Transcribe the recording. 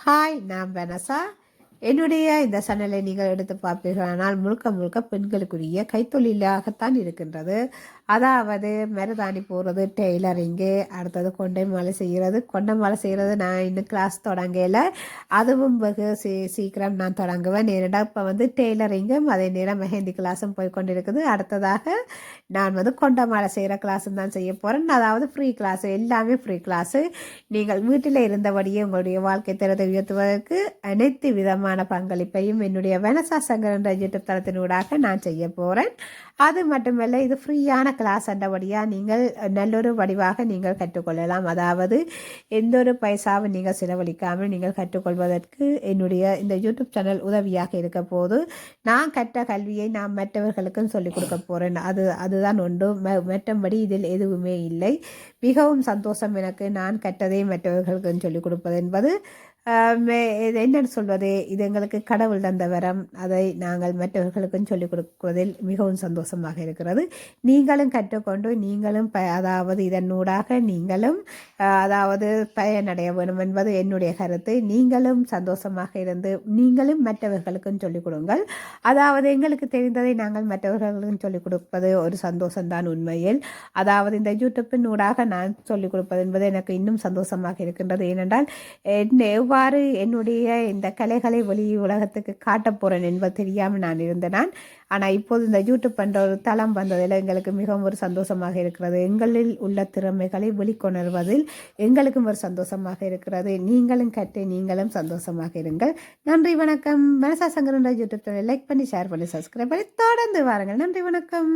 Hi, நான் Vanessa. என்னுடைய இந்த சேனலை நீங்கள் எடுத்து பார்ப்பீர்களானால் முழுக்க முழுக்க பெண்களுக்குரிய கைத்தொழிலாகத்தான் இருக்கின்றது. அதாவது மருதாணி போடுறது, டெய்லரிங்கு, அடுத்தது கொண்டை மாலை செய்கிறது. கொண்டை மாலை செய்கிறது நான் இன்னும் கிளாஸ் தொடங்கல. அதுவும் வெகு சீக்கிரம் நான் தொடங்குவேன். ஏனென்றால் இப்போ டெய்லரிங்கும் அதே நேரம் மெஹந்தி கிளாஸும் போய் கொண்டிருக்குது. அடுத்ததாக நான் கொண்டை மாலை செய்கிற கிளாஸும் தான் செய்ய போகிறேன். அதாவது ஃப்ரீ கிளாஸு, எல்லாமே ஃப்ரீ கிளாஸு. நீங்கள் வீட்டில் இருந்தபடியே உங்களுடைய வாழ்க்கை தரத்தை உயர்த்துவதற்கு அனைத்து விதமான பங்களிப்பையும் என்னுடைய வெனசா சங்கர் என்ற யூடியூப் தளத்தினூடாக நான் செய்ய போகிறேன். அது மட்டுமல்ல, இது ஃப்ரீயான கிளாஸ் என்றபடியாக நீங்கள் நல்லொரு வடிவாக நீங்கள் கற்றுக்கொள்ளலாம். அதாவது எந்த ஒரு பைசாவும் நீங்கள் செலவழிக்காமல் நீங்கள் கற்றுக்கொள்வதற்கு என்னுடைய இந்த யூடியூப் சேனல் உதவியாக இருக்க போது நான் கற்ற கல்வியை நான் மற்றவர்களுக்கும் சொல்லிக் கொடுக்க போகிறேன். அதுதான் ஒன்று. மற்றபடி இதில் எதுவுமே இல்லை. மிகவும் சந்தோஷம் எனக்கு. நான் கற்றதை மற்றவர்களுக்கும் சொல்லிக் கொடுப்பது என்பது என்னென்னு சொல்வது, இது எங்களுக்கு கடவுள் தந்த வரம். அதை நாங்கள் மற்றவர்களுக்கும் சொல்லிக் கொடுப்பதில் மிகவும் சந்தோஷமாக இருக்கிறது. நீங்களும் கற்றுக்கொண்டு நீங்களும் அதாவது இதனூடாக நீங்களும் அதாவது பயனடைய வேணும் என்பது என்னுடைய கருத்து. நீங்களும் சந்தோஷமாக இருந்து நீங்களும் மற்றவர்களுக்கும் சொல்லிக் கொடுங்கள். அதாவது எங்களுக்கு தெரிந்ததை நாங்கள் மற்றவர்களுக்கும் சொல்லிக் கொடுப்பது ஒரு சந்தோஷம்தான் உண்மையில். அதாவது இந்த யூடியூப்பின் ஊடாக நான் சொல்லிக் கொடுப்பது என்பது எனக்கு இன்னும் சந்தோஷமாக இருக்கின்றது. ஏனென்றால் எவ்வாறு என்னுடைய இந்த கலைகளை வெளி உலகத்துக்கு காட்டப் போகிறேன் என்பது தெரியாமல் நான் இருந்தேன். ஆனால் இப்போது இந்த யூடியூப் என்ற ஒரு தளம் வந்ததில் எங்களுக்கு மிகவும் ஒரு சந்தோஷமாக இருக்கிறது. எங்களில் உள்ள திறமைகளை வெளிக்கொணர்வதில் எங்களுக்கும் ஒரு சந்தோஷமாக இருக்கிறது. நீங்களும் கற்று நீங்களும் சந்தோஷமாக இருங்கள். நன்றி, வணக்கம். வெனசா சங்கர் என்ற யூடியூப் சேனலை லைக் பண்ணி, ஷேர் பண்ணி, சப்ஸ்கிரைப் பண்ணி தொடர்ந்து வாருங்கள். நன்றி, வணக்கம்.